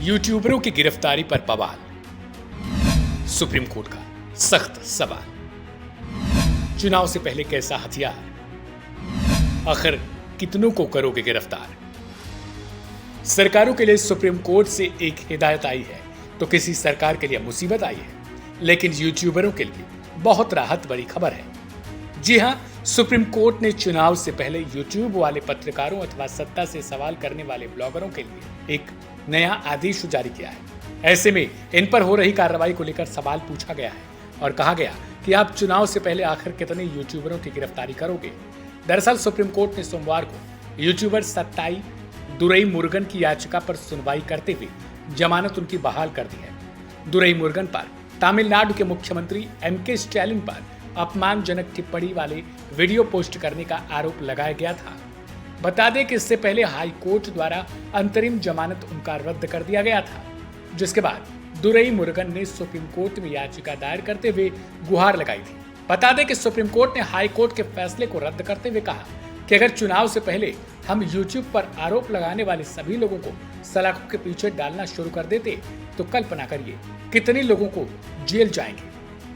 यूट्यूबरों की गिरफ्तारी पर बवाल, सुप्रीम कोर्ट का सख्त सवाल। चुनाव से पहले कैसा हथियार, आखिर कितनों को करोगे गिरफ्तार। सरकारों के लिए सुप्रीम कोर्ट से एक हिदायत आई है तो किसी सरकार के लिए मुसीबत आई है, लेकिन यूट्यूबरों के लिए बहुत राहत भरी खबर है। जी हां, सुप्रीम कोर्ट ने चुनाव से पहले यूट्यूब वाले पत्रकारों अथवा सत्ता से सवाल करने वाले ब्लॉगरों के लिए एक नया आदेश जारी किया है। ऐसे में इन पर हो रही कार्रवाई को लेकर सवाल पूछा गया है और कहा गया कि आप चुनाव से पहले आखिर कितने यूट्यूबरों की गिरफ्तारी करोगे। दरअसल सुप्रीम कोर्ट ने सोमवार को यूट्यूबर सत्ताई दुरईमुरुगन की याचिका पर सुनवाई करते हुए जमानत उनकी बहाल कर दी है। दुरईमुरुगन पर तमिलनाडु के मुख्यमंत्री एम.के. स्टालिन पर अपमानजनक टिप्पणी वाले वीडियो पोस्ट करने का आरोप लगाया गया था। बता दें कि इससे पहले हाई कोर्ट द्वारा अंतरिम जमानत उनका रद्द कर दिया गया था, जिसके बाद दुरईमुरुगन ने सुप्रीम कोर्ट में याचिका दायर करते हुए गुहार लगाई थी। बता दें कि सुप्रीम कोर्ट ने हाई कोर्ट के फैसले को रद्द करते हुए कहा कि अगर चुनाव से पहले हम यूट्यूब पर आरोप लगाने वाले सभी लोगों को सलाखों के पीछे डालना शुरू कर देते तो कल्पना करिए कितने लोगों को जेल जाएंगे।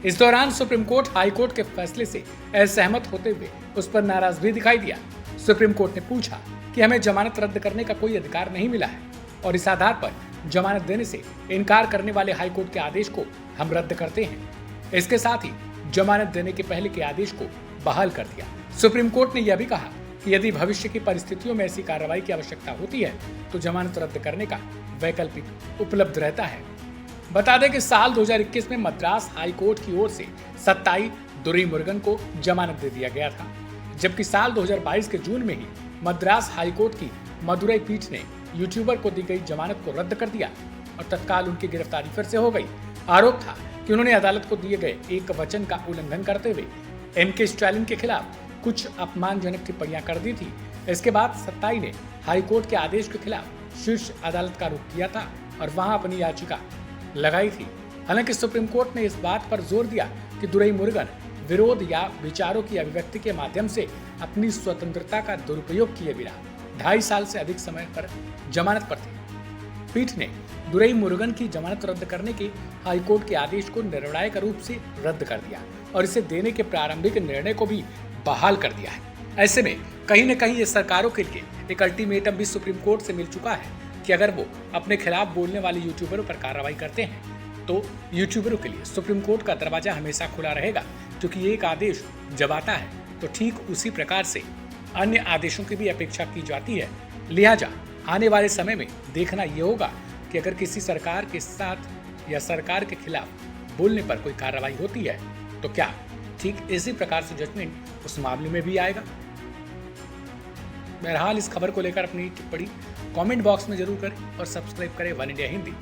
इस दौरान सुप्रीम कोर्ट हाई कोर्ट के फैसले से असहमत होते हुए उस पर नाराज भी दिखाई दिया। सुप्रीम कोर्ट ने पूछा कि हमें जमानत रद्द करने का कोई अधिकार नहीं मिला है और इस आधार पर जमानत देने से इनकार करने वाले हाई कोर्ट के आदेश को हम रद्द करते हैं। इसके साथ ही जमानत देने के पहले के आदेश को बहाल कर दिया। सुप्रीम कोर्ट ने यह भी कहा कि यदि भविष्य की परिस्थितियों में ऐसी कार्रवाई की आवश्यकता होती है तो जमानत रद्द करने का वैकल्पिक उपलब्ध रहता है। बता दें कि साल 2021 में मद्रास हाई कोर्ट की ओर से सत्ताई दुरईमुरुगन को जमानत दे दिया गया था, जबकि साल 2022 के जून में ही मद्रास हाई कोर्ट की मदुरई पीठ ने यूट्यूबर को दी गई जमानत को रद्द कर दिया और तत्काल उनकी गिरफ्तारी फिर से हो गई। आरोप था कि उन्होंने अदालत को दिए गए एक वचन का उल्लंघन करते हुए एम.के. स्टालिन के खिलाफ कुछ अपमानजनक टिप्पणियां कर दी थी। इसके बाद सत्ताई ने हाई कोर्ट के आदेश के खिलाफ शीर्ष अदालत का रुख किया था और वहां अपनी याचिका लगाई थी। हालांकि सुप्रीम कोर्ट ने इस बात पर जोर दिया कि दुरईमुरुगन विरोध या विचारों की अभिव्यक्ति के माध्यम से अपनी स्वतंत्रता का दुरुपयोग किए बिना 2.5 साल से अधिक समय पर जमानत पर थे। पीठ ने दुरईमुरुगन की जमानत रद्द करने के हाईकोर्ट के आदेश को निर्णायक रूप से रद्द कर दिया और इसे देने के प्रारंभिक निर्णय को भी बहाल कर दिया है। ऐसे में कहीं न कहीं ये सरकारों के लिए एक अल्टीमेटम भी सुप्रीम कोर्ट से मिल चुका है कि अगर वो अपने खिलाफ बोलने वाले यूट्यूबरों पर कार्रवाई करते हैं तो यूट्यूबरों के लिए सुप्रीम कोर्ट का दरवाजा हमेशा खुला रहेगा, क्योंकि एक आदेश जब आता है तो ठीक उसी प्रकार से अन्य आदेशों की भी अपेक्षा की जाती है। लिहाजा आने वाले समय में देखना यह होगा कि अगर किसी सरकार के साथ या सरकार के खिलाफ बोलने पर कोई कार्रवाई होती है तो क्या ठीक इसी प्रकार से जजमेंट उस मामले में भी आएगा। बहरहाल इस खबर को लेकर अपनी टिप्पणी कमेंट बॉक्स में जरूर करें और सब्सक्राइब करें वन इंडिया हिंदी